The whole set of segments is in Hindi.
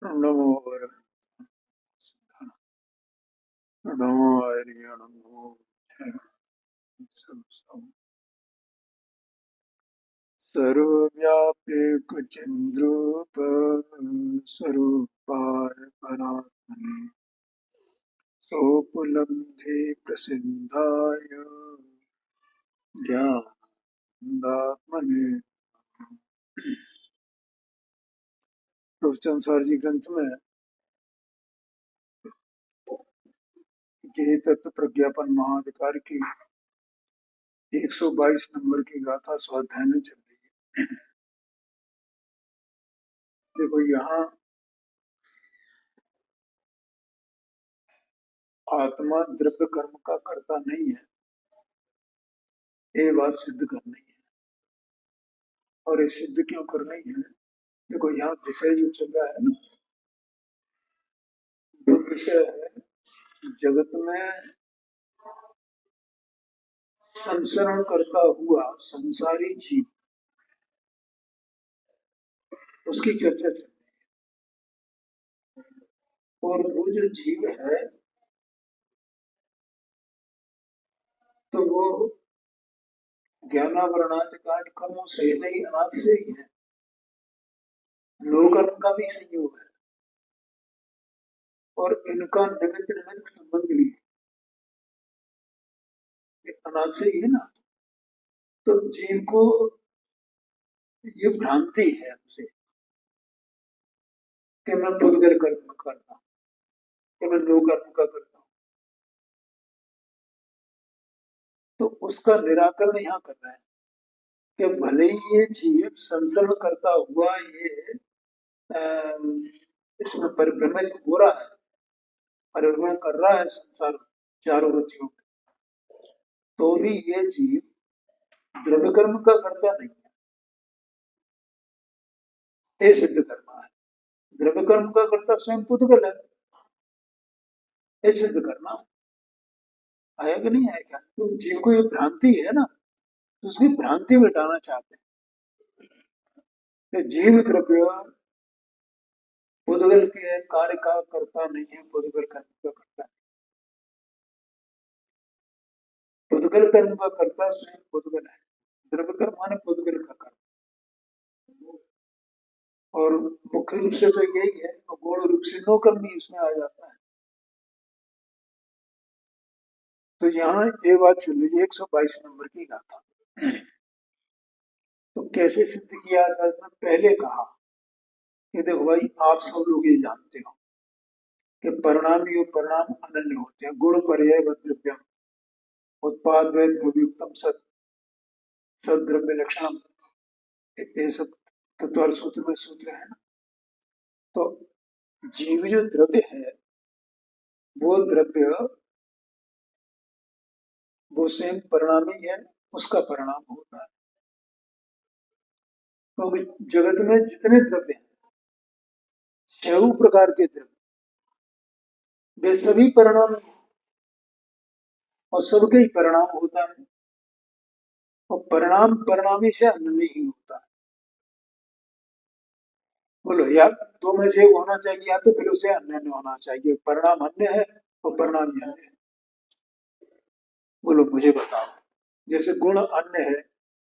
नमो नमो हरि नमो सर्वव्यापी कुचिन्द्रूप स्वरूपाय परात्मने सोपलब्धि प्रसिद्धाय ज्ञानात्मने। प्रवचन सारजी ग्रंथ में ये तत्व प्रज्ञापन महाधिकार की 122 नंबर की गाथा स्वाध्याय में चल रही है। देखो यहाँ आत्मा द्रव्य कर्म का कर्ता नहीं है, ये बात सिद्ध करनी है। और ये सिद्ध क्यों करनी है? देखो यहाँ विषय जो चल रहा है ना, वो विषय है जगत में संसरण करता हुआ संसारी जीव, उसकी चर्चा चल रही है। और वो जो जीव है तो वो ज्ञानावरणादि कांड कर्मों से ही अनाथ से ही है, लोकर्म का भी संयोग है और इनका निमित्त निमित्त संबंध भी है, अनाथ से ही है ना। तो जीव को ये भ्रांति है हमसे कि मैं पुद्गल कर्म करता हूँ, कि मैं लोकर्म का करता हूँ। तो उसका निराकरण यहाँ कर रहे हैं कि भले ही ये जीव संसरण करता हुआ ये इसमें परिभ्रमित हो रहा है, परिभ्रमण कर रहा है संसार चारों गतियों में, तो भी ये जीव द्रव्य कर्म का करता नहीं है, ये सिद्ध करना है। द्रव्य कर्म का करता स्वयं पुद्गल है, ये सिद्ध करना आया कि नहीं आएगा? तो जीव को ये भ्रांति है ना, तो उसकी भ्रांति मिटाना चाहते हैं कि जीव द्रव्य पुद्गल के कार्य का करता नहीं है, पुद्गल कर्म का करता नहीं। पुद्गल कर्म का करता स्वयं पुद्गल है, द्रव्य कर्म माने पुद्गल का कर्म। और मुख्य रूप से तो यही है, और गौण रूप से नो कर्म भी इसमें आ जाता है। तो यहाँ ये बात चल रही है 122 नंबर की गाथा। तो कैसे सिद्ध किया था? पहले कहा कि देखो भाई, आप सब लोग ये जानते हो कि परिणामी और परिणाम अनन्य होते हैं। गुण पर्याय द्रव्यम उत्पाद व द्रव्युक्तम सत सद्रव्य लक्षणम, ये सब तत्व सूत्र में सूत्र है ना। तो जीव जो द्रव्य है वो द्रव्य वो स्वयं परिणामी है, उसका परिणाम होता है। तो जगत में जितने द्रव्य हैं, 6 प्रकार के द्रव्य, वे सभी परिणाम और सबके ही परिणाम होता है। और परिणाम परिणामी से अन्य नहीं होता है। बोलो यार, दो में से एक होना चाहिए, या तो फिर उसे अन्य होना चाहिए। परिणाम अन्य है और परिणाम अन्य है। बोलो मुझे बताओ, जैसे गुण अन्य है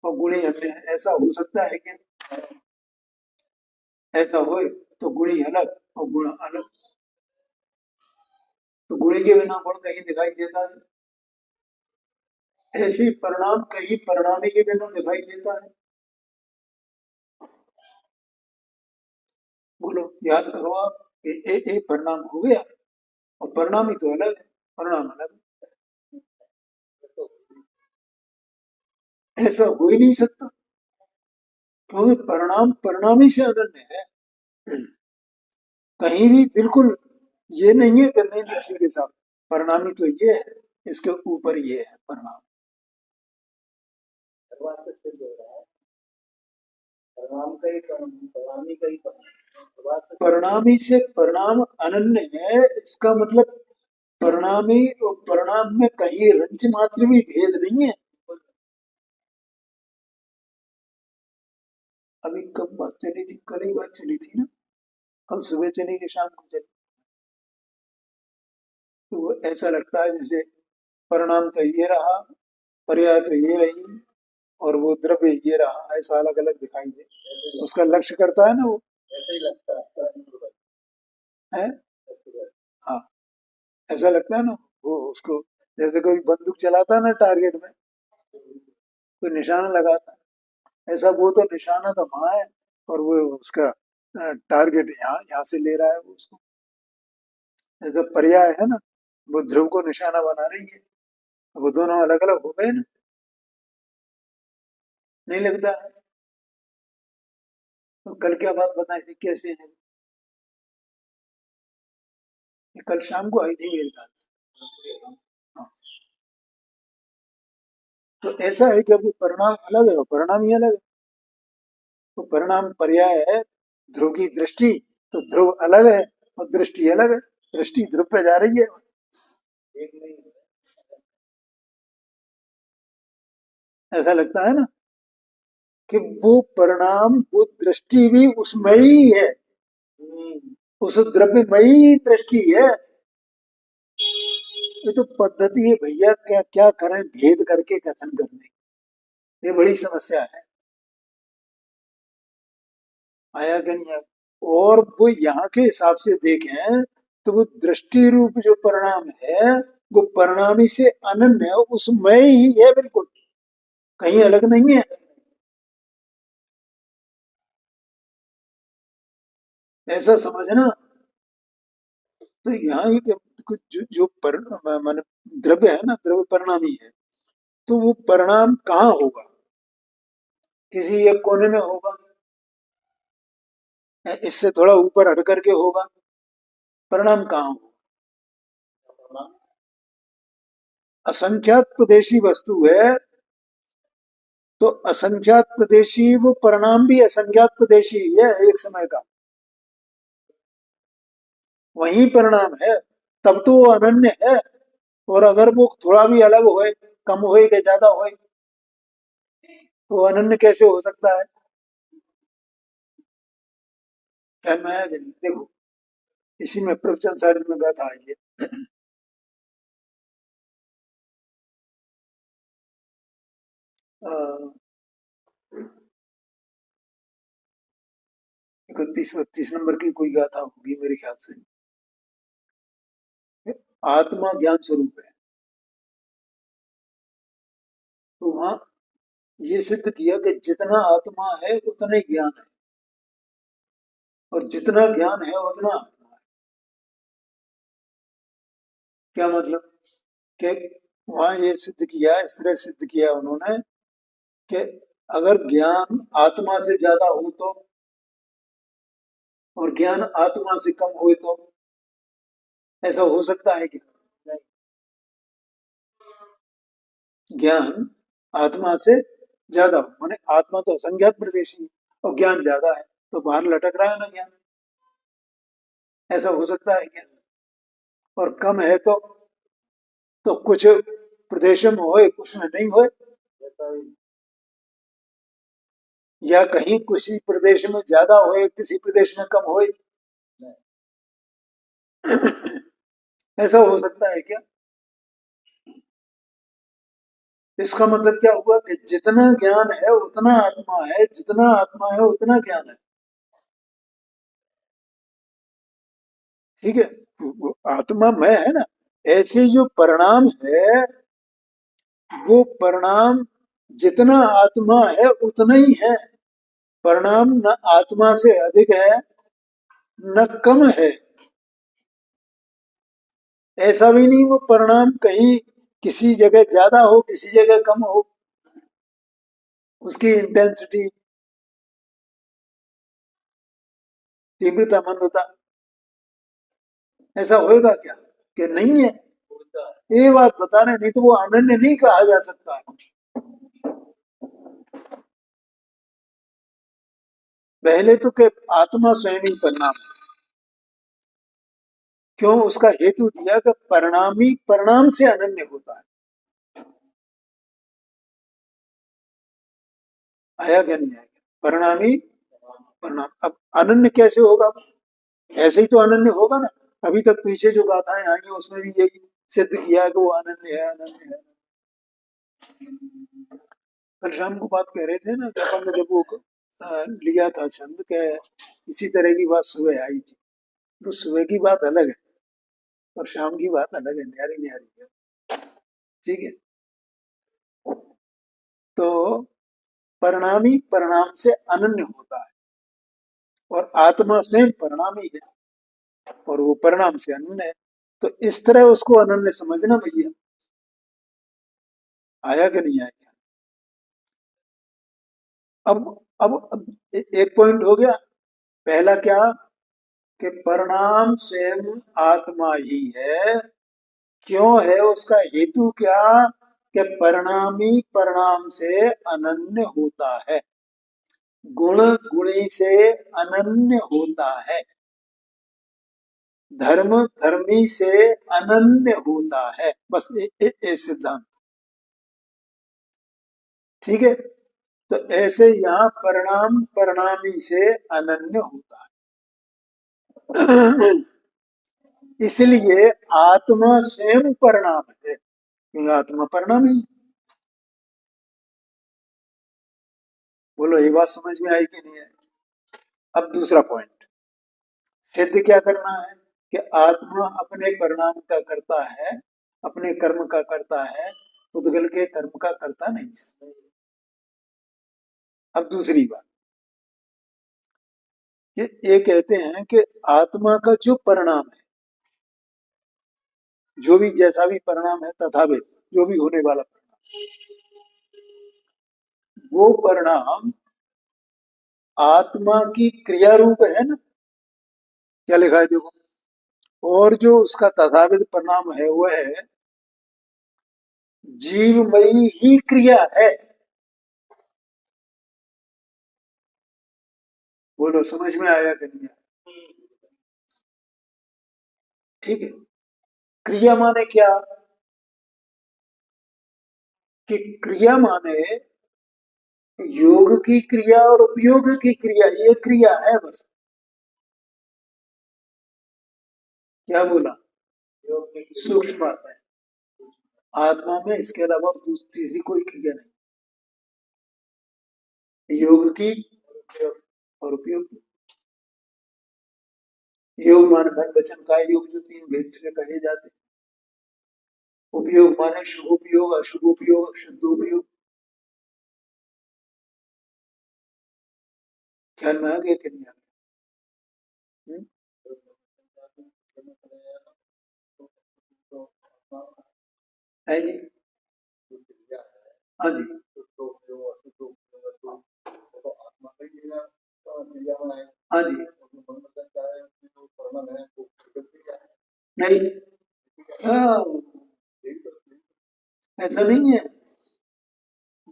और गुणी अन्य है, ऐसा हो सकता है क्या? ऐसा हो तो गुणी अलग और गुण अलग, तो गुणी के बिना गुण कहीं दिखाई देता है। ऐसे परिणाम कहीं परिणामी के बिना दिखाई देता है। बोलो याद करो आप, एक परिणाम हो गया और परिणामी तो अलग है, परिणाम अलग है। ऐसा हो ही नहीं सकता, क्योंकि परिणाम परिणामी से अनन्य है। कहीं भी बिल्कुल ये नहीं है करने के साथ परिणामी तो ये है, इसके ऊपर ये है परिणाम। परिणामी से परिणाम अनन्य है, इसका मतलब परिणामी और परिणाम में कहीं रंच मात्र भी भेद नहीं है। अभी कब बात चली थी? कल ही बात चली थी ना कल सुबह चलेगी शाम को चलेगी। तो वो ऐसा लगता है जैसे परिणाम तो ये रहा, पर्याय तो ये रही, और वो द्रव्य ये रहा, ऐसा अलग अलग दिखाई दे। उसका लक्ष्य करता है ना वो। ऐसा ही लगता है। हाँ, ऐसा लगता है ना वो उसको, जैसे कोई बंदूक चलाता है ना टारगेट में, कोई निशाना लगाता है, ऐसा वो तो निशाना तो वहां है, और वो उसका टारगेट यहाँ यहाँ से ले रहा है वो उसको। ऐसा पर्याय है ना, वो ध्रुव को निशाना बना रही है, वो दोनों अलग अलग हो गए ना, नहीं लगता है। तो कल क्या बात बताई थी, कैसे है? ये कल शाम को आई थी मेरे ख्याल से। हाँ। तो ऐसा है कि अब वो परिणाम अलग है और परिणाम ही अलग है। तो परिणाम पर्याय है, ध्रुव की दृष्टि, तो ध्रुव अलग है और दृष्टि अलग है। दृष्टि ध्रुव पे जा रही है। ऐसा लगता है ना कि वो परिणाम, वो दृष्टि भी उसमें ही है, उस द्रव्यमयी दृष्टि है। ये तो पद्धति है भैया, क्या क्या करें भेद करके कथन करने की। ये बड़ी समस्या है। आया कि नहीं आया? और वो यहाँ के हिसाब से देखें तो वो दृष्टि रूप जो परिणाम है, वो परिणामी से अनन्य उसमें ही है, बिल्कुल कहीं अलग नहीं है। ऐसा समझना। तो यहाँ ये कुछ जो मान द्रव्य है ना, द्रव्य परिणामी है, तो वो परिणाम कहाँ होगा? किसी एक कोने में होगा, इससे थोड़ा ऊपर हट करके होगा। परिणाम कहाँ होगा? असंख्यात प्रदेशी वस्तु है, तो असंख्यात प्रदेशी वो परिणाम भी असंख्यात प्रदेशी ही है एक समय का, वही परिणाम है, तब तो वो अनन्य है। और अगर वो थोड़ा भी अलग होए, कम होए कि ज्यादा होए, तो वो अनन्य कैसे हो सकता है? ख्याल में आया कि नहीं? देखो, इसी में प्रवचन सारित में गाथा है ये। अ, 31-32 नंबर की कोई गाथा होगी मेरे ख्याल से। आत्मा ज्ञान स्वरूप है, तो वहां ये सिद्ध किया कि जितना आत्मा है उतना ही ज्ञान है, और जितना ज्ञान है उतना आत्मा है। क्या मतलब? कि वहां ये सिद्ध किया, इस तरह सिद्ध किया उन्होंने कि अगर ज्ञान आत्मा से ज्यादा हो तो, और ज्ञान आत्मा से कम हो तो, ऐसा हो सकता है क्या? ज्ञान आत्मा से ज्यादा हो, माने आत्मा तो असंज्ञात प्रदेशी है और ज्ञान ज्यादा है, तो बाहर लटक रहा है ना ज्ञान। ऐसा हो सकता है क्या? और कम है तो कुछ प्रदेशों में होए, कुछ में नहीं होए, या कहीं किसी प्रदेश में ज्यादा होए, किसी प्रदेश में कम होए। ऐसा हो सकता है क्या? इसका मतलब क्या हुआ कि जितना ज्ञान है उतना आत्मा है, जितना आत्मा है उतना ज्ञान है। ठीक है, वो आत्मा में है ना। ऐसे जो परिणाम है, वो परिणाम जितना आत्मा है उतना ही है। परिणाम न आत्मा से अधिक है न कम है। ऐसा भी नहीं वो परिणाम कहीं किसी जगह ज्यादा हो, किसी जगह कम हो, उसकी इंटेंसिटी, तीव्रता, मंदता, ऐसा होएगा क्या? कि नहीं है। ये बात बता रहे, नहीं तो वो अनन्य नहीं कहा जा सकता है। पहले तो के आत्मा स्वयं ही परिणाम है। क्यों? उसका हेतु दिया कि परिणामी परिणाम से अनन्य होता है। आया क्या नहीं आया? परिणामी परिणाम, अब अनन्य कैसे होगा? ऐसे ही तो अनन्य होगा ना। अभी तक पीछे जो गाथाएं आई हैं उसमें भी यही सिद्ध किया है कि वो अनन्य है, अनन्य है। कल शाम को बात कह रहे थे ना कि अपन ने जब वो लिया था छंद के, इसी तरह की बात सुबह आई थी। तो सुबह की बात अलग है और शाम की बात अलग है, न्यारी न्यारी है। ठीक है। तो परिणामी परिणाम से अनन्य होता है और आत्मा स्वयं परिणामी है और वो परिणाम से अनन्य है। तो इस तरह उसको अनन्य समझना भैया। आया कि नहीं आया? अब एक पॉइंट हो गया। पहला क्या कि परिणाम स्वयं आत्मा ही है। क्यों है? उसका हेतु क्या कि परिणामी परिणाम से अनन्य होता है, गुण गुणी से अनन्य होता है, धर्म धर्मी से अनन्य होता है। बस ये सिद्धांत। ठीक है। तो ऐसे यहाँ परिणाम परिणामी से अनन्य होता है। इसलिए आत्मा स्वयं परिणाम है, क्योंकि आत्मा परिणामी है। बोलो ये बात समझ में आई कि नहीं आई? अब दूसरा पॉइंट, सिद्ध क्या करना है कि आत्मा अपने परिणाम का करता है, अपने कर्म का करता है, उद्गल के कर्म का करता नहीं है। अब दूसरी बात, ये कहते हैं कि आत्मा का जो परिणाम है, जो भी जैसा भी परिणाम है तथाविध, जो भी होने वाला परिणाम, वो परिणाम आत्मा की क्रिया रूप है ना। क्या लिखा है देखो। और जो उसका तथाविध परिणाम है वह है जीवमयी ही क्रिया है। बोलो समझ में आया कि नहीं आया? ठीक है। क्रिया माने क्या कि क्रिया माने योग की क्रिया और उपयोग की क्रिया, ये क्रिया है बस। क्या बोला? सूक्ष्म बात है। आत्मा में इसके अलावा तीसरी कोई क्रिया नहीं, योग की और उपयोग की। योग माने मन वचन काय योग, जो तीन भेद से कहे जाते हैं। उपयोग माने शुभ उपयोग, अशुभ उपयोग, शुद्ध उपयोग। ख्याल में आ गया कि नहीं आ गया? है जी। हाँ जी। हाँ जी। नहीं। हाँ, ऐसा नहीं है।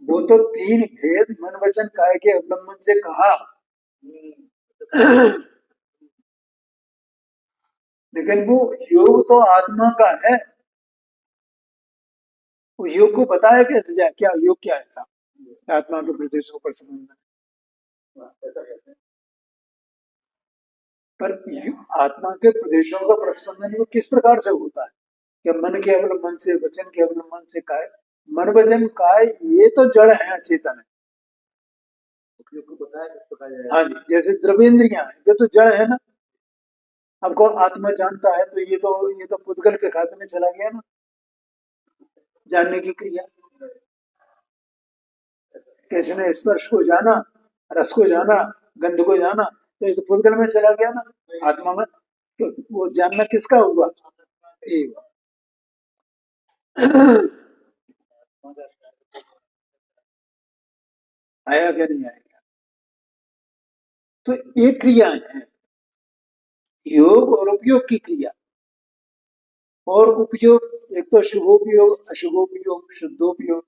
वो तो तीन भेद मन वचन काय के अवलंबन से कहा। लेकिन वो योग तो आत्मा का है। वो योग को बताया कैसे जाए, क्या योग क्या है साहब? आत्मा के प्रदेशों पर संबंध पर आत्मा के प्रदेशों का प्रस्पंदन वो किस प्रकार से होता है? क्या मन के अवलंबन से, वचन के अवलंबन से, काय? मन वचन काय ये तो जड़ है, चेतन है। हाँ जी, जैसे द्रव्येंद्रियां है ये तो जड़ है ना। अब कौन आत्मा जानता है तो ये तो पुद्गल के खाते में चला गया ना, जानने की क्रिया। किसी ने स्पर्श को जाना, रस को जाना, गंध को जाना, तो ये तो पुद्गल में चला गया ना, आत्मा में। तो वो जानना किसका हुआ? एक। आया क्या नहीं आएगा? तो ये क्रियाएं हैं, योग और उपयोग की क्रिया। और उपयोग एक तो शुभोपयोग, अशुभोपयोग, शुद्धोपयोग,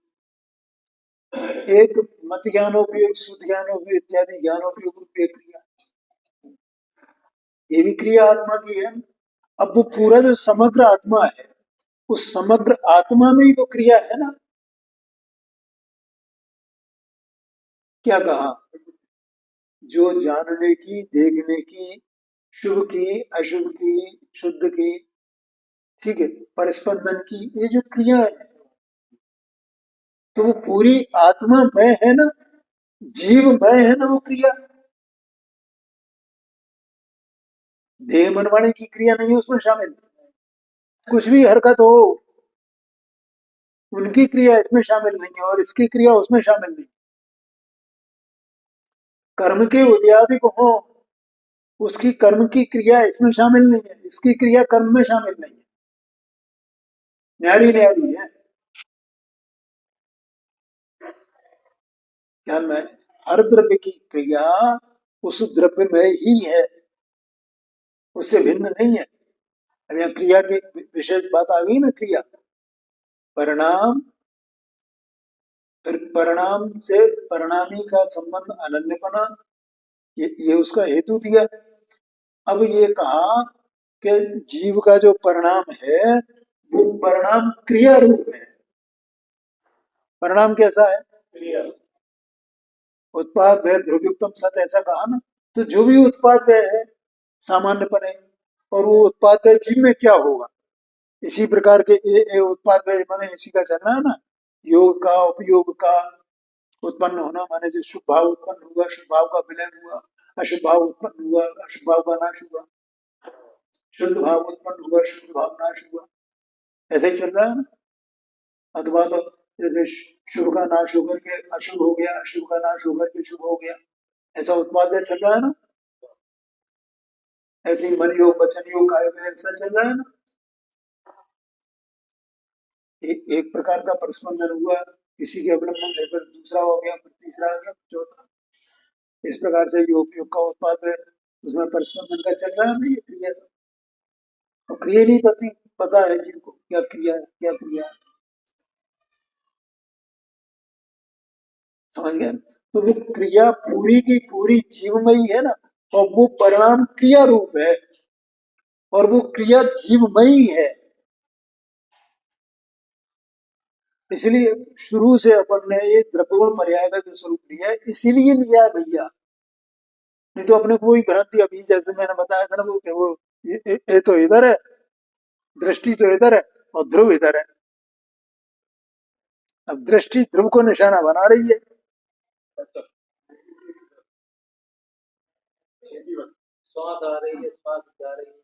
एक मत ज्ञानोपयोग, शुद्ध ज्ञानोपयोग इत्यादि ज्ञानोपयोग रूपी क्रिया। ये भी क्रिया आत्मा की है। अब वो पूरा जो समग्र आत्मा है, उस समग्र आत्मा में ही वो क्रिया है ना। क्या कहा? जो जानने की, देखने की शुभ की, अशुभ की, शुद्ध की, ठीक है, परस्पंदन की, ये जो क्रिया है तो वो पूरी आत्मा में है ना, जीव में है ना वो क्रिया। देह मनवाणी की क्रिया नहीं है उसमें शामिल। कुछ भी हरकत हो उनकी क्रिया इसमें शामिल नहीं है और इसकी क्रिया उसमें शामिल नहीं। कर्म के उद्यादिक हो, उसकी कर्म की क्रिया इसमें शामिल नहीं है, इसकी क्रिया कर्म में शामिल नहीं है। न्यारी न्यारी है। ध्यान में, हर द्रव्य की क्रिया उस द्रव्य में ही है, उससे भिन्न नहीं है। अब यहाँ क्रिया की विशेष बात आ गई ना, क्रिया परिणाम, फिर परिणाम से परिणामी का संबंध अनन्यपना, ये उसका हेतु दिया। अब ये कहा कि जीव का जो परिणाम है वो परिणाम क्रिया रूप है। परिणाम कैसा है? क्रिया। उत्पाद भय ध्रुवयुक्तम सत, ऐसा कहा ना। तो जो भी उत्पाद व्यय है सामान्यपने, और वो उत्पाद व्यय जीव में क्या होगा, इसी प्रकार के उत्पाद व्यय माने इसी का चलना है ना, योग का उपयोग का उत्पन्न होना, माने जो शुभ भाव उत्पन्न हुआ, शुभ भाव का विलय हुआ, अशुभ भाव उत्पन्न हुआ, अशुभ भाव का नाश हुआ, शुद्ध भाव उत्पन्न हुआ, शुद्ध भाव नाश हुआ, ऐसे ही चल रहा है ना। अथवा तो जैसे शुभ का नाश होकर के अशुभ हो गया, अशुभ का नाश होकर के शुभ हो गया, ऐसा उत्पाद व्यय चल रहा है ना। ऐसे ही मन योग, वचन योग, काय योग, ऐसा चल रहा है ना। एक प्रकार का परस्पंदन हुआ, किसी के अवलंबन से फिर दूसरा हो गया, फिर तीसरा आ गया, चौथा, इस प्रकार से योग योग का उत्पाद है, उसमें परस्पंदन का चल रहा है ना ये क्रिया सब। तो क्रिया नहीं पता है जिनको क्या क्रिया है, क्या क्रिया है, समझ गए। तो वो क्रिया पूरी की पूरी जीवमयी है ना, और वो परिणाम क्रिया रूप है, और वो क्रिया जीवमयी है। इसलिए शुरू से अपन ने ये द्रव्यगुण पर्याय का जो स्वरूप लिया है, इसीलिए लिया है भैया। नहीं तो अपने को ही भ्रांति, अभी जैसे मैंने बताया था ना वो ये तो इधर है, दृष्टि तो इधर है और ध्रुव इधर है। अब दृष्टि ध्रुव को निशाना बना रही है। स्वाद आ रही है, स्वाद जा रही है,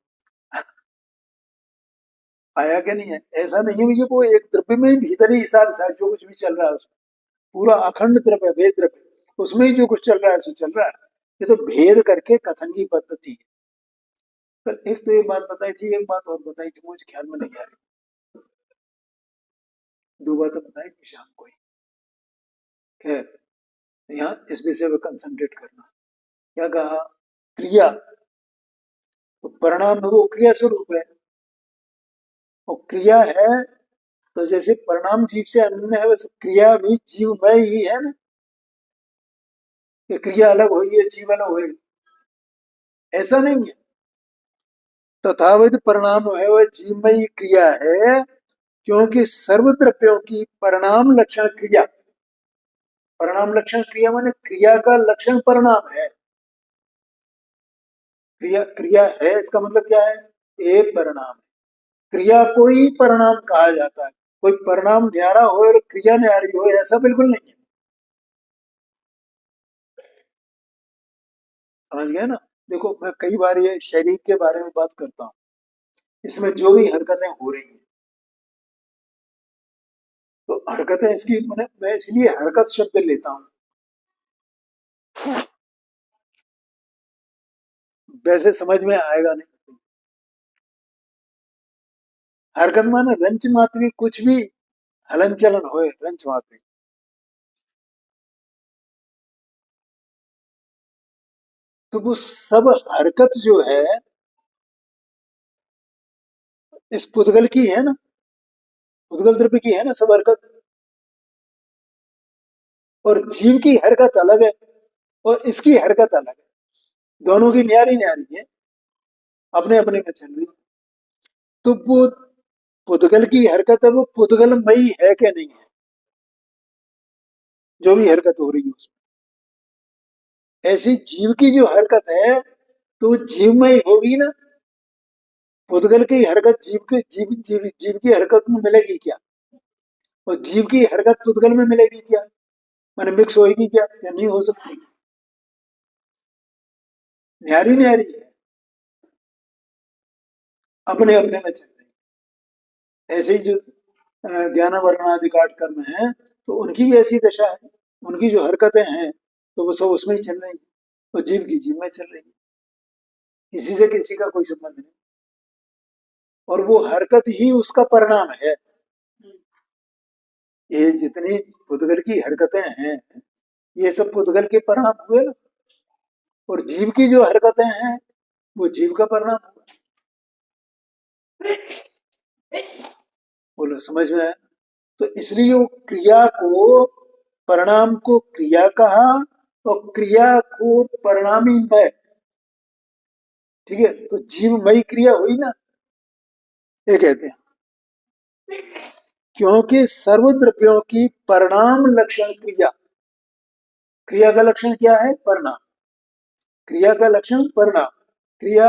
आया क्या नहीं है, ऐसा नहीं है भैया, वो एक द्रव्य में ही भीतर ही सारा जो कुछ भी चल रहा है उसमें पूरा अखंड द्रव्य, भेद द्रव्य, उसमें ही जो कुछ चल रहा है सो चल रहा है। ये तो भेद करके कथन की पद्धति है। कल एक तो ये बात बताई थी, एक बात और बताई थी, मुझे ख्याल में नहीं आ रही, दो बातें बताई थी शाम को ही। खैर, यहाँ इस विषय पर कंसंट्रेट करना। क्या कहा? क्रिया, तो परिणाम में वो क्रिया स्वरूप है, और क्रिया है तो जैसे परिणाम जीव से अन्य है, वैसे क्रिया भी जीव में ही है ना। कि क्रिया अलग हुई है, जीव अलग हुई, ऐसा नहीं है। तथाविध परिणाम है वह जीवमयी क्रिया है, क्योंकि सर्व द्रव्यों की परिणाम लक्षण क्रिया, परिणाम लक्षण क्रिया माने क्रिया का लक्षण परिणाम है। क्रिया क्रिया है इसका मतलब क्या है? एक परिणाम है, क्रिया को ही परिणाम कहा जाता है। कोई परिणाम न्यारा हो और क्रिया न्यारी हो, ऐसा बिल्कुल नहीं है, समझ गए ना। देखो मैं कई बार ये शरीर के बारे में बात करता हूँ, इसमें जो भी हरकतें हो रही हैं, तो हरकतें इसकी मैं इसलिए हरकत शब्द लेता हूँ, वैसे समझ में आएगा नहीं। हरकत माने रंच मात्र कुछ भी हलन चलन हो, रंच मात्र, तो वो सब हरकत जो है इस पुद्गल की है ना, पुद्गल द्रव्य की है ना सब हरकत। और जीव की हरकत अलग है और इसकी हरकत अलग है, दोनों की न्यारी न्यारी है, अपने अपने में चल रही है। तो वो पुद्गल की हरकत है, वो पुद्गलमयी है क्या नहीं है, जो भी हरकत हो रही है उसमें। ऐसी जीव की जो हरकत है, तो जीवमय होगी ना। पुद्गल की हरकत जीव की हरकत में मिलेगी क्या, और जीव की हरकत पुद्गल में मिलेगी क्या, माने मिक्स होगी क्या, या नहीं हो सकती। न्यारी न्यारी है, अपने अपने में चल रही। ऐसे ही जो ज्ञान वर्णनादि काट कर्म है, तो उनकी भी ऐसी दशा है, उनकी जो हरकतें हैं तो वो सब उसमें ही चल रही है, और जीव की जीव में चल रही है, किसी से किसी का कोई संबंध नहीं, और वो हरकत ही उसका परिणाम है। ये जितनी पुद्गल की हरकतें हैं, ये सब पुद्गल के परिणाम हुए ना, और जीव की जो हरकतें हैं वो जीव का परिणाम हुआ। बोलो समझ में आया। तो इसलिए वो क्रिया को, परिणाम को क्रिया कहा, और क्रिया को परिणामी मय, ठीक है। तो जीवमयी क्रिया हुई ना, ये कहते हैं। क्योंकि सर्वद्रव्यों की परिणाम लक्षण क्रिया, क्रिया का लक्षण क्या है, परिणाम। क्रिया का लक्षण परिणाम, क्रिया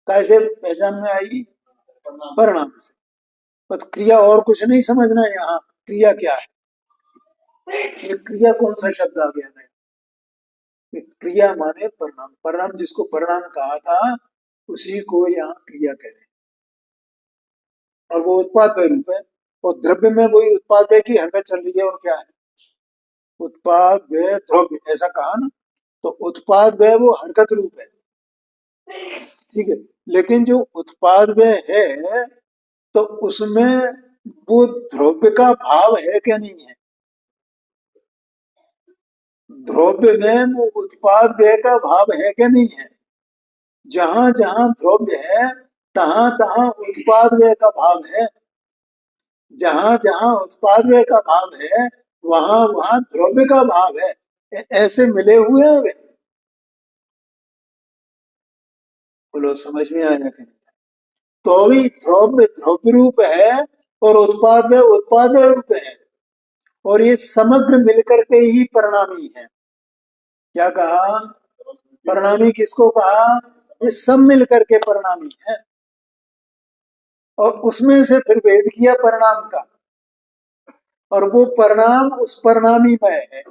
कैसे पहचान में आएगी, परिणाम से। बस क्रिया और कुछ नहीं समझना है यहाँ, क्रिया क्या है, ये क्रिया कौन सा शब्द आ गया है, ये क्रिया माने परिणाम। परिणाम जिसको परिणाम कहा था उसी को यहाँ क्रिया कह रहे हैं, और वो उत्पाद रूप है। और द्रव्य में वही उत्पाद की हरकत चल रही है, और क्या है, उत्पाद व्यय द्रव्य, ऐसा कहा ना। तो उत्पाद व्यय वो हरकत रूप है, ठीक है। लेकिन जो उत्पाद व्यय है, तो उसमें वो द्रव्य का भाव है क्या, नहीं है। द्रव्य में वो उत्पाद व्यय का भाव है क्या, नहीं है। जहां जहां द्रव्य है तहां तहां उत्पाद व्यय का भाव है, जहां जहां उत्पाद व्यय का भाव है वहां वहां द्रव्य का भाव है। ऐसे मिले हुए हैं वे। बोलो समझ में आया कि नहीं। तो भी द्रव्य द्रव्य रूप है, और उत्पाद में उत्पाद रूप है, और ये समग्र मिलकर के ही परिणामी है। क्या कहा, परिणामी किसको कहा, ये सब मिलकर के परिणामी है, और उसमें से फिर भेद किया परिणाम का, और वो परिणाम उस परिणामी में है।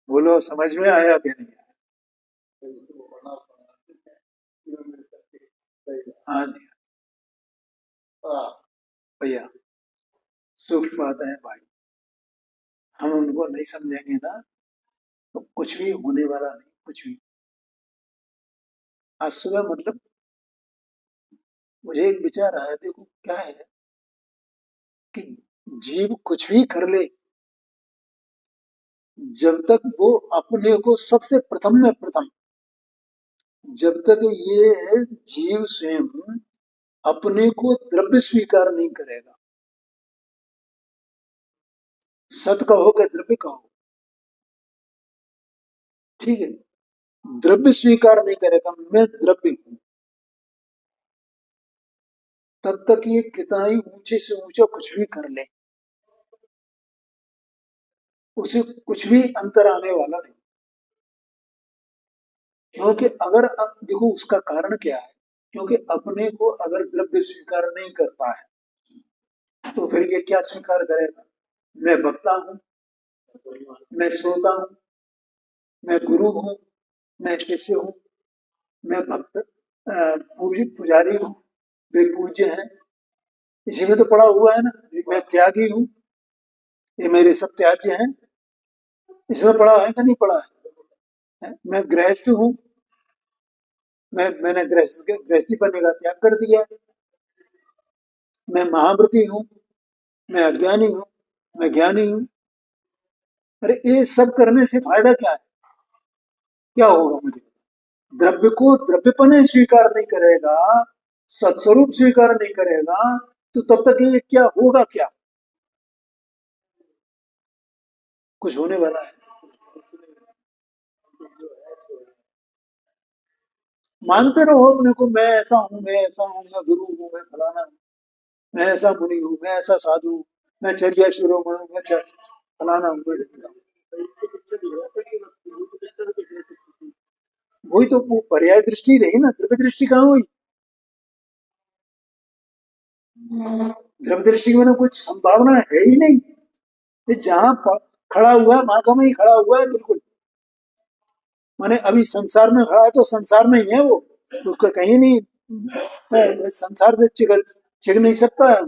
बोलो समझ में आया कि नहीं। हाँ जी भैया, सूक्ष्म बातें हैं भाई, हम उनको नहीं समझेंगे ना तो कुछ भी होने वाला नहीं, कुछ भी। आज सुबह मतलब मुझे एक विचार आया, देखो क्या है कि जीव कुछ भी कर ले, जब तक वो अपने को सबसे प्रथम में प्रथम, जब तक ये जीव स्वयं अपने को द्रव्य स्वीकार नहीं करेगा, सत कहो कि द्रव्य कहो, ठीक है, द्रव्य स्वीकार नहीं करेगा, मैं द्रव्य हूं, तब तक ये कितना ही ऊंचे से ऊंचा कुछ भी कर ले, उसे कुछ भी अंतर आने वाला नहीं। क्योंकि अगर देखो उसका कारण क्या है, क्योंकि अपने को अगर द्रव्य स्वीकार नहीं करता है तो फिर ये क्या स्वीकार करेगा, मैं वक्ता हूं, मैं श्रोता हूं, मैं गुरु हूं, मैं शिष्य हूं, मैं भक्त पुजारी हूं, वे पूज्य हैं, इसी में तो पड़ा हुआ है ना। मैं त्यागी हूं, ये मेरे सब त्याज्य हैं, इसमें पड़ा है कि नहीं पड़ा है। मैं गृहस्थ हूं, मैंने गृहस्थी बनने का त्याग कर दिया। मैं महाव्रती हूं, मैं अज्ञानी हूं, मैं ज्ञानी हूं। अरे ये सब करने से फायदा क्या है, क्या होगा मुझे, द्रव्य को द्रव्यपने स्वीकार नहीं करेगा, सत्स्वरूप स्वीकार नहीं करेगा, तो तब तक ये क्या होगा, क्या कुछ होने वाला है। मानते रहो अपने को, मैं ऐसा हूं, मैं ऐसा हूं, मैं गुरु हूं, मैं फलाना हूं, मैं ऐसा मुनि हूं, मैं ऐसा साधु हूं, मैं चर्या शिरोमणि हूं, मैं फलाना हूं, मैं ढिमका हूं। वही तो वो पर्याय दृष्टि रही ना, द्रव्य दृष्टि कहाँ हुई? द्रव्य दृष्टि में ना कुछ संभावना है ही नहीं। ये जहाँ खड़ा हुआ है वहां का वहीं खड़ा हुआ है बिल्कुल। माने अभी संसार में खड़ा है तो संसार में ही है वो, उसका कहीं नहीं संसार से छिग नहीं सकता है।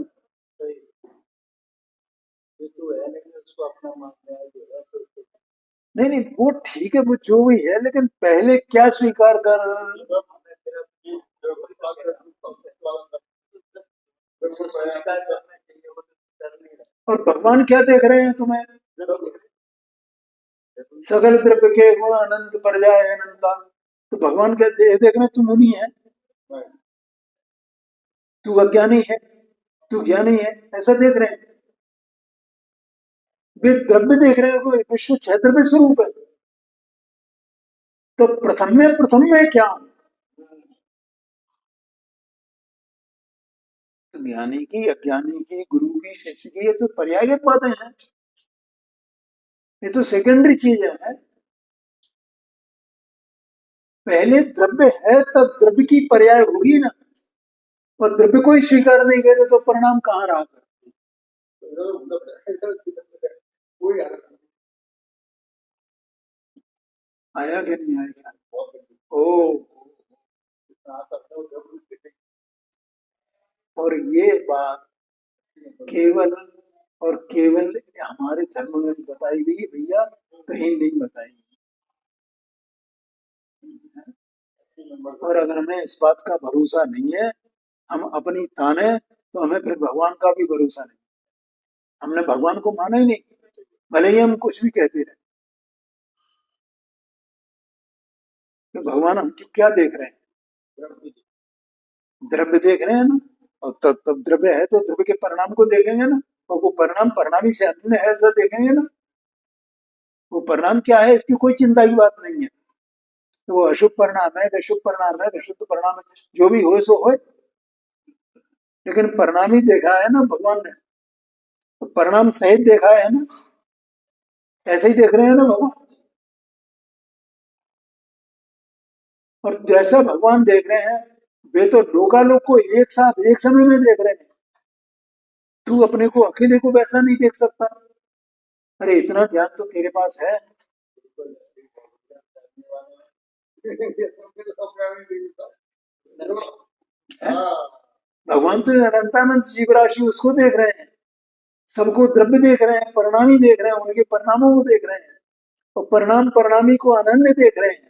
नहीं नहीं वो ठीक है, वो जो भी है, लेकिन पहले क्या स्वीकार कर। और भगवान क्या देख रहे हैं तुम्हें? सकल द्रव्य के गुण अनंत पर जाए अनंता। तो भगवान क्या देख रहे हैं? तुम उन्हीं है, तू अज्ञानी है, तू ज्ञानी है, ऐसा देख रहे हैं। वे द्रव्य देख रहे हो, विश्व क्षेत्र में स्वरूप है। तो प्रथम में क्या? तो ज्ञानी की, अज्ञानी की, गुरु की, शिष्य की, ये तो पर्यायगत बातें हैं, ये तो सेकेंडरी चीज है। पहले द्रव्य है तब द्रव्य की पर्याय होगी ना। और द्रव्य को ही स्वीकार नहीं करे तो परिणाम कहाँ रहा कर? आया कि नहीं आया? ओ, और ये बात केवल और केवल हमारे धर्म में बताई गई है भैया, कहीं नहीं बताई गई। और अगर हमें इस बात का भरोसा नहीं है, हम अपनी ताने, तो हमें फिर भगवान का भी भरोसा नहीं। हमने भगवान को माना ही नहीं, भले ही हम कुछ भी कहते रहे। तो भगवान हम क्या देख रहे हैं? द्रव्य देख रहे हैं ना। और तब द्रव्य है तो द्रव्य के परिणाम को देखेंगे ना। और वो परिणाम परिणामी से अन्य है ऐसा देखेंगे ना। वो परिणाम क्या है इसकी कोई चिंता की बात नहीं है। तो वो अशुभ परिणाम है कि शुभ परिणाम है कि शुद्ध परिणाम है, जो भी हो सो हो, लेकिन परिणाम ही देखा है ना भगवान ने। तो परिणाम सहित देखा है ना, ऐसे ही देख रहे हैं ना भगवान। और जैसा भगवान देख रहे हैं, वे तो लोकालोक को एक साथ एक समय में देख रहे हैं। तू अपने को अकेले को वैसा नहीं देख सकता। अरे इतना ज्ञान तो तेरे पास है। भगवान तो अनंतानंत जीव राशि उसको देख रहे हैं, सबको द्रव्य देख रहे हैं, परिणामी देख रहे हैं, उनके परिणामों को देख रहे हैं। और परिणाम परिणामी को अनन्य देख रहे हैं।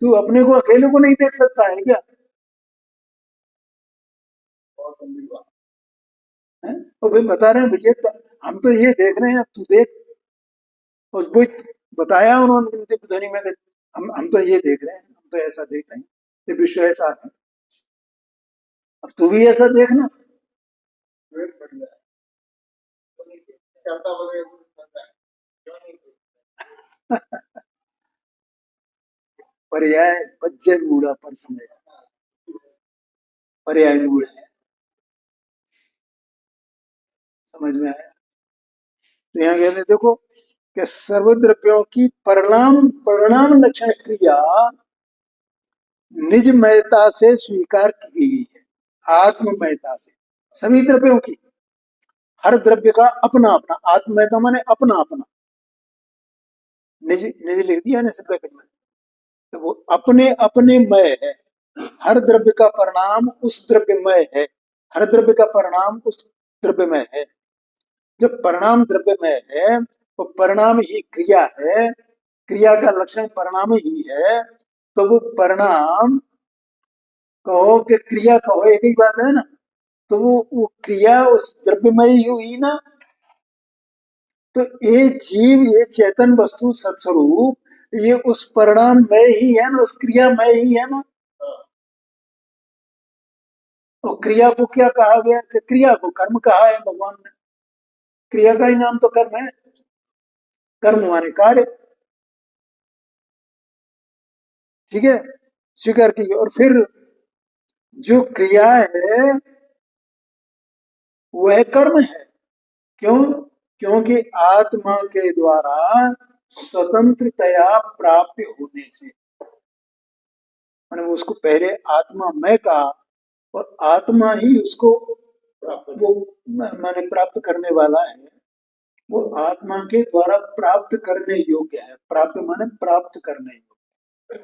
तू अपने को अकेले को नहीं देख सकता है क्या? है? और भाई बता रहे हैं भैया तो हम तो ये देख रहे हैं, तू देख। और वो बताया उन्होंने दिव्य ध्वनि में कि हम तो ये देख रहे हैं, हम तो ऐसा देख रहे हैं, ये विश्व ऐसा है। अब तू भी ऐसा देखना। पर्याय बच्चे मूड़ा पर समय, पर्याय मूड है। समझ में आया? तो यहाँ कहते देखो कि सर्वद्रव्यों की परिणाम परिणाम लक्षण क्रिया निजमयता से स्वीकार की गई है, आत्ममयता से। सभी द्रव्यों की, हर द्रव्य का अपना अपना, आत्ममयता माने अपना अपना, निज निज लिख दिया ना ब्रैकेट में। तो वो अपने अपने मय है। हर द्रव्य का परिणाम उस द्रव्यमय है, हर द्रव्य का परिणाम उस द्रव्यमय है। जब परिणाम द्रव्यमय है तो परिणाम ही क्रिया है, क्रिया का लक्षण परिणाम ही है। तो वो परिणाम कहो कि क्रिया कहो, एक ही बात है ना। तो वो क्रिया उस द्रव्यमय ही हुई ना। तो ये जीव, ये चेतन वस्तु सत्स्वरूप, ये उस परिणाम में ही है ना, उस क्रिया में ही है ना। और क्रिया को क्या कहा गया? कि क्रिया को कर्म कहा है भगवान ने। क्रिया का ही नाम तो कर्म है। कर्म माने कार्य। ठीक है, स्वीकार की। और फिर जो क्रिया है वह कर्म है। क्यों? क्योंकि आत्मा के द्वारा स्वतंत्रतया प्राप्य होने से, मैंने उसको पहले आत्मा मैं कहा और आत्मा ही उसको वो मैंने प्राप्त करने वाला है, वो आत्मा के द्वारा प्राप्त करने योग्य है। प्राप्त माने प्राप्त करने योग्य,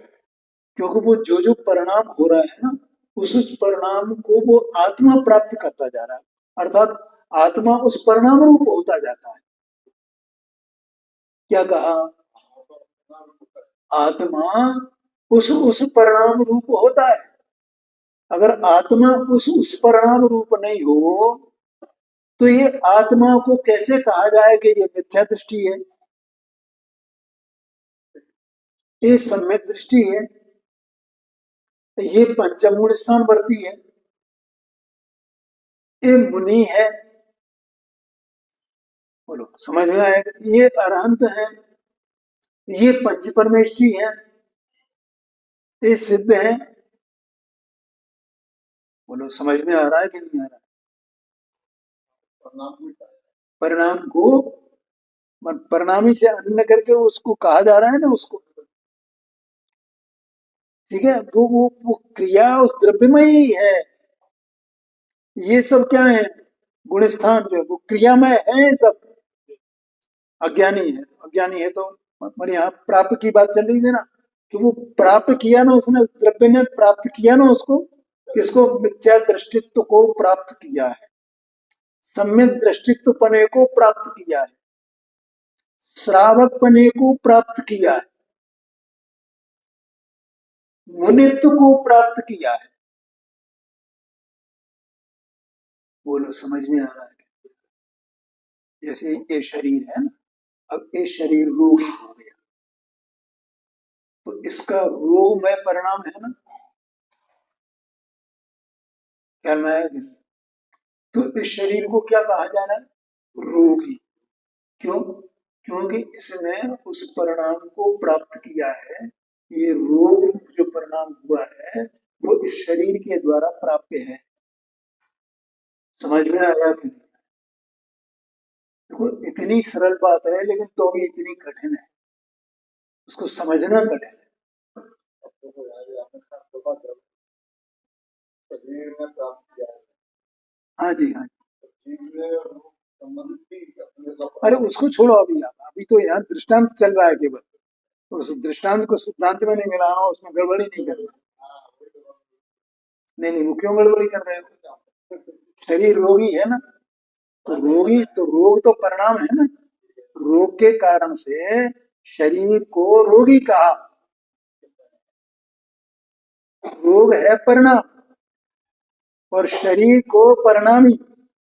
क्योंकि वो जो जो परिणाम हो रहा है ना, उस परिणाम को वो आत्मा प्राप्त करता जा रहा है, अर्थात आत्मा उस परिणाम रूप होता जाता है। क्या कहा? आत्मा उस परिणाम रूप होता है। अगर आत्मा उस परिणाम रूप नहीं हो तो ये आत्मा को कैसे कहा जाए कि ये मिथ्या दृष्टि है, ये सम्यक दृष्टि है, ये पंचम गुण स्थान वर्ती है, ये मुनि है। बोलो समझ में आएगा? ये अरहंत है, ये पंच परमेष्ठी है, ये सिद्ध है। बोलो समझ में आ रहा है कि नहीं आ रहा है? परिणाम को परिणामी से अन्य करके उसको कहा जा रहा है ना, उसको, ठीक है। वो क्रिया उस द्रव्यमय ही है। ये सब क्या है? गुण स्थान जो है वो क्रियामय है, ये सब अज्ञानी है। अज्ञानी है तो मतलब यहाँ प्राप्त की बात चल रही थी ना, कि वो प्राप्त किया ना, उसने द्रव्य ने प्राप्त किया ना उसको, किसको? मिथ्या दृष्टित्व को प्राप्त किया है, सम्यक दृष्टित्व पने को प्राप्त किया है, श्रावक पने को प्राप्त किया है, मुनित्व को प्राप्त किया है। बोलो समझ में आ रहा है? जैसे ये शरीर है ना, अब ये शरीर रोगी हो गया तो इसका रोगमय परिणाम है ना, ख्याल में आया कि नहीं? तो इस शरीर को क्या कहा जा रहा है? रोगी। क्यों? क्योंकि इसने उस परिणाम को प्राप्त किया है। ये रोग रूप जो परिणाम हुआ है वो इस शरीर के द्वारा प्राप्य है। समझ में आया कि नहीं? देखो इतनी सरल बात है लेकिन तो भी इतनी कठिन है, उसको समझना कठिन है। हाँ जी, हाँ जी। अरे उसको छोड़ो अभी, आप अभी तो यहाँ दृष्टांत चल रहा है केवल, तो उस दृष्टांत को सिद्धांत में नहीं मिलाना, उसमें गड़बड़ी नहीं करना। नहीं नहीं, वो क्यों गड़बड़ी कर रहे हो? शरीर रोगी है ना, तो रोगी तो रोग तो परिणाम है ना, रोग के कारण से शरीर को रोगी कहा। रोग है परिणाम और शरीर को परिणामी,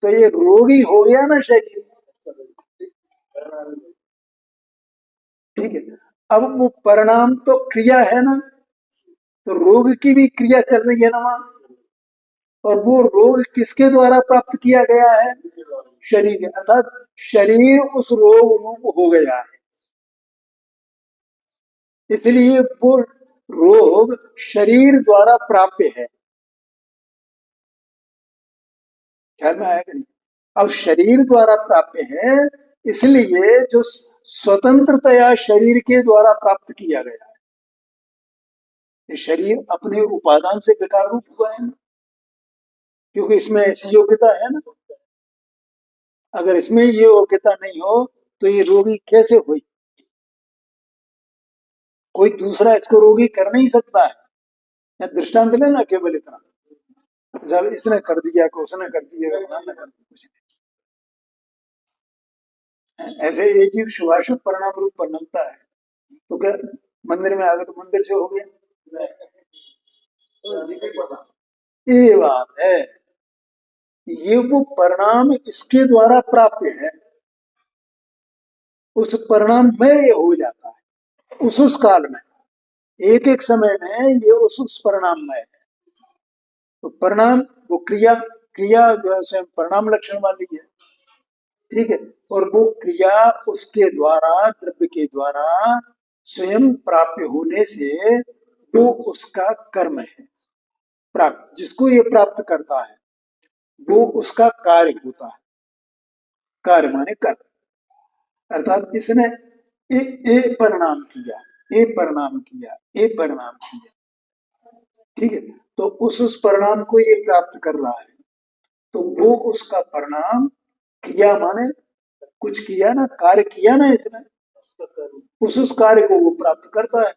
तो ये रोगी हो गया ना शरीर, ठीक है। अब वो परिणाम तो क्रिया है ना, तो रोग की भी क्रिया चल रही है ना वहां, और वो रोग किसके द्वारा प्राप्त किया गया है? शरीर के, अर्थात शरीर उस रोग रूप हो गया है, इसलिए वो रोग शरीर द्वारा प्राप्य है। ख्याल में आया कि नहीं? अब शरीर द्वारा प्राप्य है, इसलिए जो स्वतंत्रतया शरीर के द्वारा प्राप्त किया गया है, ये शरीर अपने उपादान से विकार रूप हुआ है ना, क्योंकि इसमें ऐसी योग्यता है ना। अगर इसमें ये योग्यता नहीं हो तो ये रोगी कैसे हुई? कोई दूसरा इसको रोगी कर नहीं सकता है। या दृष्टांत लेना केवल इतना, जब इसने कर दिया को उसने कर दिया, कुछ नहीं। ऐसे एक जीव शुभाशुभ परिणाम रूप बनता है, तो क्या मंदिर में आ गए तो मंदिर से हो गया? ये बात है, ये वो परिणाम इसके द्वारा प्राप्य है, उस परिणाम में ये हो जाता है उस काल में, एक एक समय में ये उस परिणाम में है। तो परिणाम वो क्रिया, क्रिया जो है स्वयं परिणाम लक्षण वाली है, ठीक है। और वो क्रिया उसके द्वारा, द्रव्य के द्वारा स्वयं प्राप्य होने से वो उसका कर्म है। प्राप्त जिसको ये प्राप्त करता है वो उसका कार्य होता है। कार्य माने कर्म, अर्थात इसने ए परिणाम किया, ए परिणाम किया, ए परिणाम किया, ठीक है। तो उस परिणाम को ये प्राप्त कर रहा है, तो वो उसका परिणाम किया माने कुछ किया ना, कार्य किया ना इसने, उस कार्य को वो प्राप्त करता है,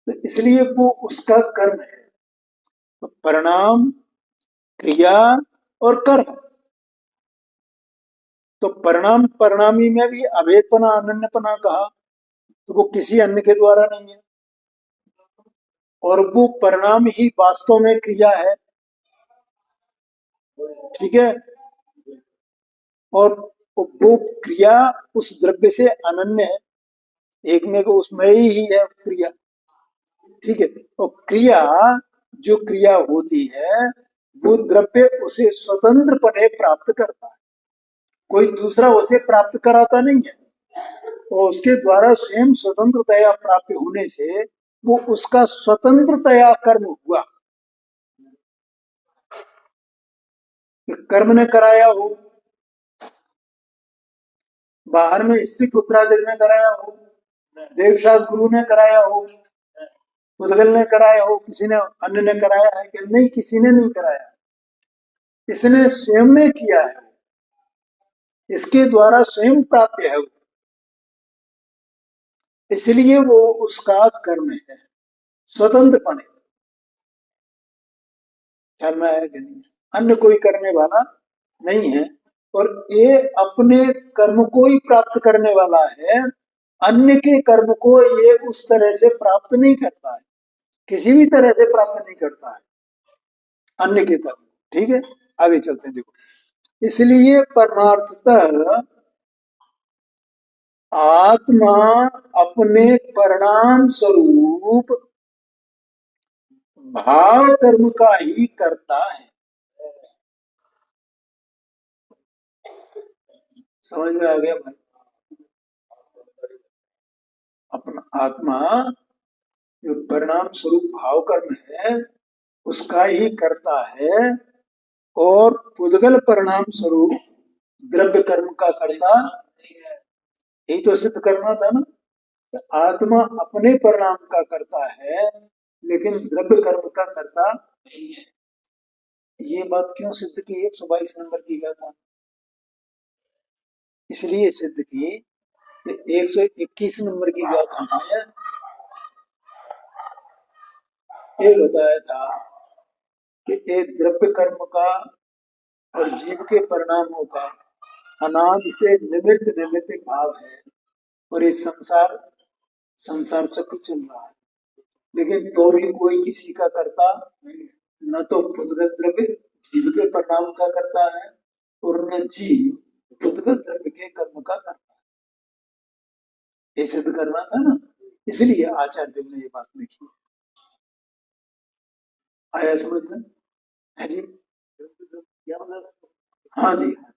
तो इसलिए वो उसका कर्म है। तो परिणाम, क्रिया और कर्म, तो परिणाम परिणामी में भी अभेदपना अनन्यपना कहा, तो वो किसी अन्य के द्वारा नहीं है, और वो परिणाम ही वास्तव में क्रिया है, ठीक है। और वो क्रिया उस द्रव्य से अनन्य है, एक में को उसमें ही है क्रिया, ठीक है। और क्रिया, जो क्रिया होती है वो द्रव्य उसे स्वतंत्रपने प्राप्त करता है, कोई दूसरा उसे प्राप्त कराता नहीं है, और उसके द्वारा स्वयं स्वतंत्रतया प्राप्त होने से वो उसका स्वतंत्रतया कर्म हुआ। कर्म ने कराया हो, बाहर में स्त्री पुत्रादि ने कराया हो, देवशास्त्र गुरु ने कराया हो, उद्गल ने कराया हो, किसी ने अन्य ने कराया है कि नहीं? किसी ने नहीं कराया, इसने स्वयं ने किया है, इसके द्वारा स्वयं प्राप्त है, इसलिए वो उसका कर्म है, स्वतंत्रपने। ख्याल में आया कि नहीं? अन्य कोई करने वाला नहीं है, और ये अपने कर्म को ही प्राप्त करने वाला है, अन्य के कर्म को ये उस तरह से प्राप्त नहीं करता है, किसी भी तरह से प्राप्त नहीं करता है अन्य के कर्म, ठीक है। आगे चलते हैं, देखो, इसलिए परमार्थतः आत्मा अपने परिणाम स्वरूप भाव कर्म का ही करता है। समझ में आ गया भाई? अपना आत्मा जो परिणाम स्वरूप भाव कर्म है उसका ही करता है, और पुद्गल परिणाम स्वरूप द्रव्य कर्म का करता, यही तो सिद्ध करना था ना। तो आत्मा अपने परिणाम का करता है लेकिन द्रव्य कर्म का करता नहीं है। ये बात क्यों सिद्ध की? 122 नंबर की गाथा इसलिए सिद्ध की, 121 नंबर की गाथा में ये बताया था कि एक द्रव्य कर्म का और जीव के परिणामों का अनादि से निमित्त निमित्त भाव है, और ये संसार संसार चक्र चल रहा है, लेकिन तो भी कोई किसी का करता नहीं, न तो पुद्गल द्रव्य जीव के परिणाम का करता है, और न जीव पुद्गल द्रव्य के कर्म का करता है। ये सिद्ध करना था ना, इसलिए आचार्य देव ने ये बात लिखी है। आया समझ में? है जी? हाँ जी, हाँ।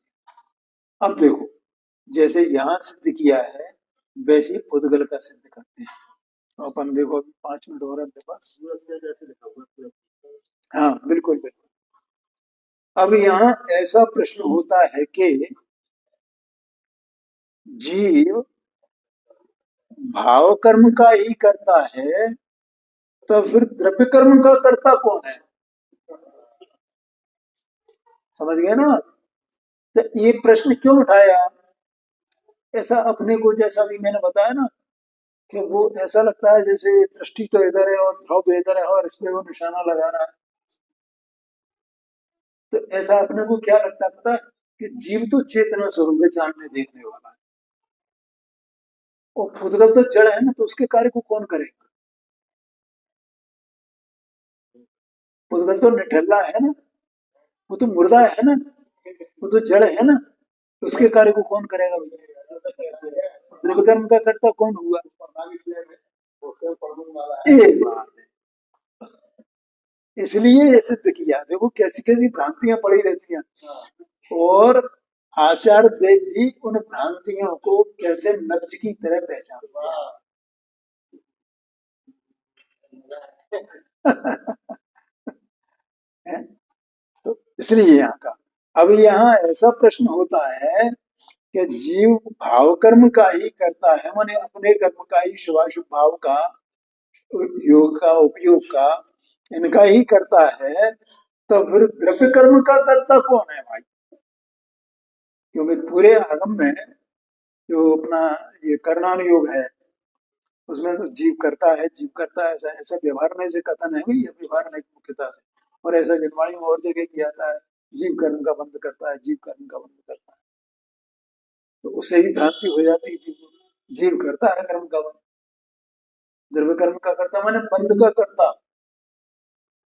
अब देखो, जैसे यहाँ सिद्ध किया है वैसे ही पुद्गल का सिद्ध करते हैं। तो अपन देखो, अभी 5 मिनट हो रहे हैं पास। हाँ बिल्कुल बिल्कुल। अब यहाँ ऐसा प्रश्न होता है कि जीव भाव कर्म का ही करता है, तो फिर द्रव्य कर्म का करता कौन है? समझ गए ना? तो ये प्रश्न क्यों उठाया? ऐसा अपने को, जैसा भी मैंने बताया ना, कि वो ऐसा लगता है जैसे दृष्टि तो इधर है और ध्रुव इधर है और इसमें वो निशाना लगा रहा है। तो ऐसा अपने को क्या लगता है पता है? कि जीव तो चेतना स्वरूप है, जानने देखने वाला है, और पुद्गल तो जड़ है ना, तो उसके कार्य को कौन करेगा? पुद्गल तो निठल्ला है ना, वो तो मुर्दा है ना, वो तो जड़ है ना, तो उसके कार्य को कौन करेगा? द्रव्य कर्म का कर्ता कौन हुआ? ये बात है, इसलिए ये सिद्ध किया। देखो कैसी कैसी भ्रांतियां पड़ी रहती हैं, और आचार्य देव भी उन भ्रांतियों को कैसे नब्ज की तरह पहचानते हैं। तो इसलिए यहाँ का, अब यहाँ ऐसा प्रश्न होता है कि जीव भाव कर्म का ही करता है, माने अपने कर्म का ही शुभाशुभ भाव का योग का उपयोग का इनका ही करता है, तो फिर द्रव्य कर्म का कर्ता कौन है भाई? क्योंकि पूरे आगम में जो अपना ये कर्णानुयोग है उसमें तो जीव करता है, जीव करता है, ऐसा ऐसा व्यवहार में से कथन है भी, ये व्यवहार नहीं मुख्यता से। और ऐसा जनवाणी में और जगह किया जाता है, जीव कर्म का बंध करता है, जीव कर्म का बंध करता है। तो उसे भी भ्रांति हो जाती है जीव को। जीव करता है कर्म का बंध, द्रव्य कर्म का करता माने बंध का करता,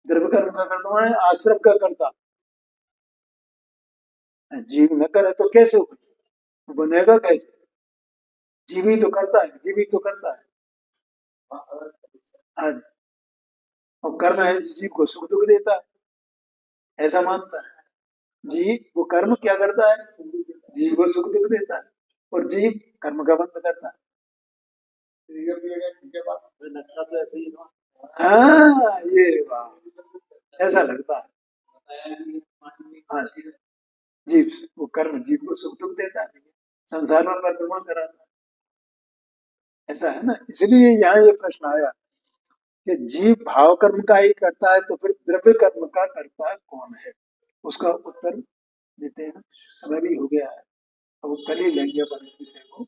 द्रव्य कर्म का करता माने आश्रम का करता। जीव न करे तो कैसे हो, बंधेगा कैसे? जीव ही तो करता है, जीव ही तो करता है। हाँ जी। और कर्म है जीव को सुख दुख देता है, ऐसा मानता है। जीव वो कर्म क्या करता है, जीव को सुख दुख देता है, और जीव कर्म का बंध करता है। हाँ ये बात ऐसा लगता है। हाँ जीव वो कर्म जीव को सुख दुख देता है, संसार में परिभ्रमण कराता है, ऐसा है ना। इसलिए यहाँ ये प्रश्न आया कि जीव भाव कर्म का ही करता है, तो फिर द्रव्य कर्म का करता कौन है? उसका उत्तर देते हैं। समय भी हो गया है, अब कल ही लेंगे अपन इस विषय को।